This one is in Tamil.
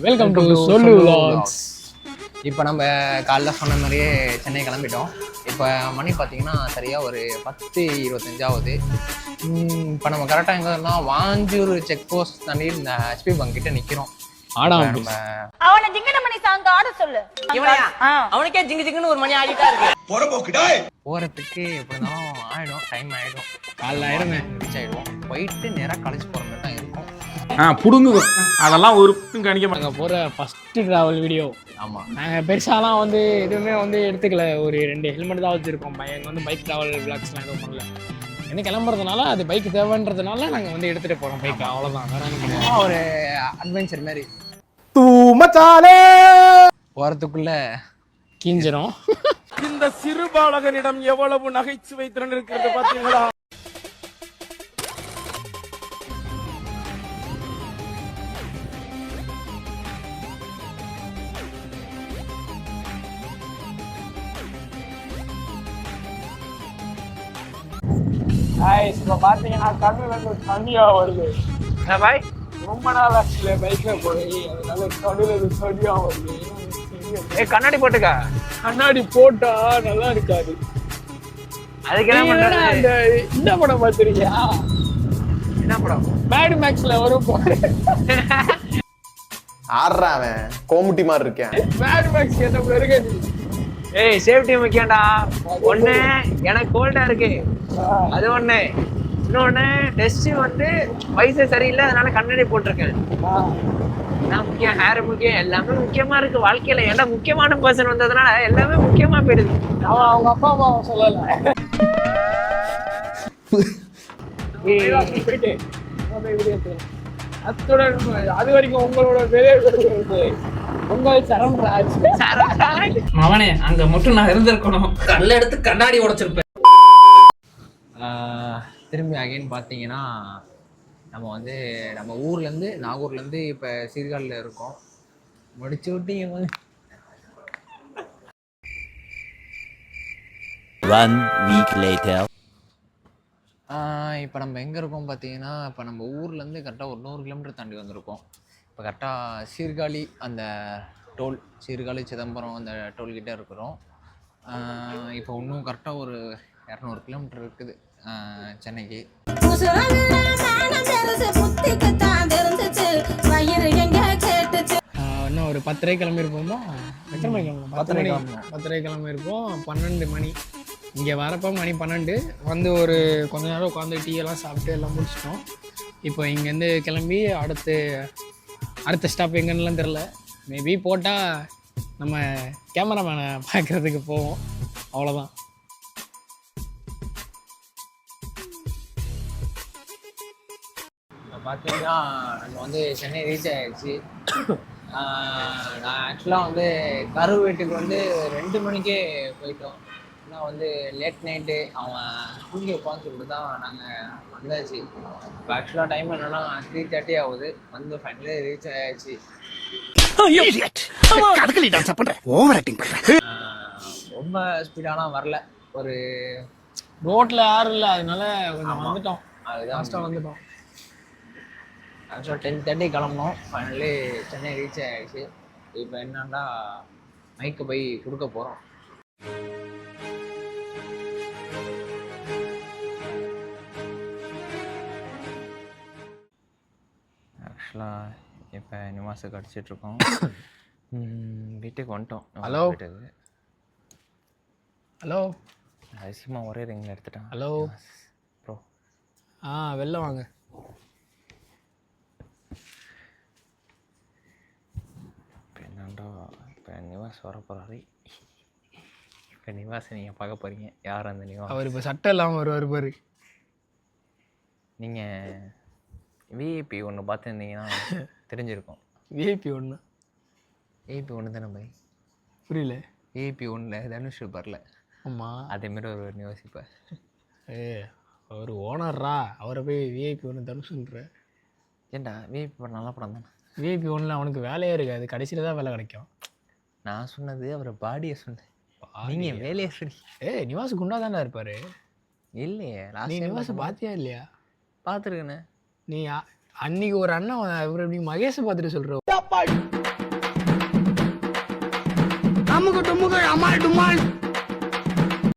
வெல்கம் டு சொல்லு vlogs. இப்போ நம்ம காலைல சொன்ன மாதிரியே சென்னை கிளம்பிட்டோம். இப்போ மணி பார்த்தீங்கன்னா சரியாக ஒரு 10:25 ஆகுது. இப்போ நம்ம கரெக்டாக எங்கே இருந்தால் வாஞ்சூர் செக் போஸ்ட் தாண்டி இந்த ஹெச்பி பங்க் கிட்ட நிற்கிறோம். நம்ம அவனை ஜிங்கன மணி சாங் ஆட சொல்லு. அவனுக்கே ஜிங்கு ஜிங்குன்னு ஒரு மணி ஆடிட்டா இருக்கு. போகிறதுக்கு எப்படினாலும் ஆகிடும், டைம் ஆகிடும். காலைல ஆயிடுமே ரீச் ஆகிடுவோம். போயிட்டு நேராக காலேஜ் போகிற மாதிரி தான் இருக்கும். புடுங்கு அதெல்லாம் ஒரு கணிக்க மாட்டாங்க. நாங்கள் போகிற ஃபஸ்ட்டு ட்ராவல் வீடியோ. ஆமாம், நாங்கள் பெருசாலாம் வந்து எதுவுமே வந்து எடுத்துக்கல. ஒரு 2 ஹெல்மெட் தான் வச்சுருக்கோம். எங்கள் வந்து பைக் ட்ராவல் விளாக்ஸ்லாம் எதுவும் பண்ணல. என்ன கிளம்புறதுனால அது பைக் தேவைன்றதுனால நாங்கள் வந்து எடுத்துகிட்டு போகிறோம் பைக். அவ்வளோதான், வேற ஒன்றும் கிடையாது. ஒரு அட்வென்ச்சர் மாதிரி தூமச்சாலே போகிறதுக்குள்ள கீஞ்சிரும். இந்த சிறு பாலகனிடம் எவ்வளவு நகைச்சுவை திறன் இருக்கிறது பாத்தீங்களா? இப்போ பார்த்தீங்கன்னா கண்ணுல இருந்து தண்ணியாக வருது. பாய் ரொம்ப நாள் ஆச்சுல பைக்கில் போய், அதனால கண்ணுல இருந்து தண்ணியாக வருது. கண்ணாடி போட்டுக்க. கண்ணாடி போட்டா நல்லா இருக்காது. அதுக்கு என்ன பண்றது? அந்த இந்த படம் பார்த்துருக்கியா? என்ன படம்? பேட் மேக்ஸ்ல வரும் போது ஆடுறான் அவன் கோமுட்டி மாதிரி இருக்கேன். பேட் மேக்ஸ் என்ன இருக்காது. ஏய், சேஃப்டி முக்கியம்டா. ஒண்ணு எனக்கு கோல்டா இருக்கு, அது ஒண்ணு. இன்னொன்னு டெஸ்ட் வந்து வயசு சரியில்லை, அதனால கண்ணாடி போட்டிருக்கேன். நான் முக்கியம், ஹேர் முக்கியம், எல்லாமே முக்கியமா இருக்கு வாழ்க்கையில. ஏன்னா முக்கியமான பர்சன் வந்ததுனால எல்லாமே முக்கியமா போயிடுது. அவன் அவங்க அப்பா அம்மா சொல்லல. போயிட்டு அத்துடன் அது வரைக்கும் உங்களோட பெரிய உங்கள் சரண்ராஜ். அவனே அங்க மட்டும் நான் இருந்திருக்கணும். கல்ல எடுத்து கண்ணாடி உடைச்சிருப்பேன். திரும்பி அகைன் பார்த்தீங்கன்னா நம்ம வந்து நம்ம ஊர்லேருந்து நாகூர்லேருந்து இப்போ சீர்காழியில் இருக்கோம். முடிச்சு விட்டீங்க போது. 1 week later. இப்போ நம்ம எங்கே இருக்கோம் பார்த்தீங்கன்னா, இப்போ நம்ம ஊர்லேருந்து கரெக்டாக ஒரு 100 கிலோமீட்டர் தாண்டி வந்திருக்கோம். இப்போ கரெக்டாக சீர்காழி அந்த டோல், சீர்காழி சிதம்பரம் அந்த டோல்கிட்ட இருக்கிறோம். இப்போ இன்னும் கரெக்டாக ஒரு 200 கிலோமீட்டர் இருக்குது சென்னைக்கு. இன்னும் ஒரு 10:30 கிளம்பியிருப்போமோ. எத்தனை மணிக்கு கிளம்பணும்? 10:30 கிளம்பியிருப்போம். 12 மணி. இங்கே வரப்போ மணி 12. வந்து ஒரு கொஞ்ச நேரம் உட்காந்து டீ எல்லாம் சாப்பிட்டு எல்லாம் முடிச்சிட்டோம். இப்போ இங்கேருந்து கிளம்பி அடுத்த ஸ்டாப் எங்கன்னுலாம் தெரில. மேபி போட்டால் நம்ம கேமராமேனை பார்க்குறதுக்கு போவோம், அவ்வளோதான். பார்த்தீங்கன்னா நம்ம வந்து சென்னை ரீச் ஆகிடுச்சு. நான் ஆக்சுவலாக வந்து கரு வீட்டுக்கு வந்து 2 மணிக்கே போயிட்டோம். ஏன்னா வந்து லேட் நைட்டு அவன் தூங்கி உட்காந்து சொல்லிட்டு தான் நாங்கள் வந்தாச்சு. இப்போ ஆக்சுவலாக டைம் என்னன்னா 3:30 ஆகுது. வந்து ஃபைனலி ரீச் ஆகிடுச்சு. ரொம்ப ஸ்பீடாலாம் வரல. ஒரு ரோட்டில் யாரும் இல்லை, அதனால கொஞ்சம் வந்துட்டோம். அதுதான் லாஸ்ட்டாக வந்துட்டோம். ஆக்சுவலாக 10:30 கிளம்பணும். ஃபைனலி சென்னை ரீச் ஆகிடுச்சு. இப்போ என்னன்னா மைக்கு போய் கொடுக்க போகிறோம். ஆக்சுவலாக இப்போ நிவாஸுக்கு அடிச்சிட்ருக்கோம். வீட்டுக்கு வந்துட்டோம். ஹலோ வீட்டுக்கு. ஹலோ அதிசயமாக ஒரே ரிங்கில் எடுத்துட்டான். Hello bro. வெளில வாங்க. இப்போ என்னண்டா இப்போ நிவாஸ் வர போகிறாரு. இப்போ நிவாஸை நீங்கள் பார்க்க போகிறீங்க. யார் அந்த நிவாஸ்? அவர் இப்போ சட்டை இல்லாமல் வருவார் பாரு. நீங்கள் விஐபி ஒன்று பார்த்துருந்தீங்கன்னா தெரிஞ்சிருக்கும். விஐபி ஒன்று? விஐபி ஒன்று தானே பை? புரியல. விஐபி ஒன்றில் தனுஷ் இருப்பார்ல, ஆமாம், அதேமாரி ஒரு யோசிப்பார். அவர் ஓனர்ரா, அவரை போய் விஐபி ஒன்று தனுஷுன்ற. ஏன்டா விஐபி படம் நல்ல படம் தானே? விஐபி ஒன்றில் அவனுக்கு வேலையே இருக்காது, கடைசியில் தான் வேலை கிடைக்கும். நான் சொன்னது அவர் பாடியை சொன்னேன், நீங்கள் வேலையை சொல்லி. நிவாஸ் குண்டா தானே இருப்பார். இல்லையே, நீ நிவாஸ் பார்த்தியா இல்லையா? பார்த்துருக்கேண்ணே. நீ அன்னைக்கு ஒரு அண்ணன் இவர் எப்படி மகேஷை பார்த்துட்டு சொல்கிற. புகழ் அமால் டுமால்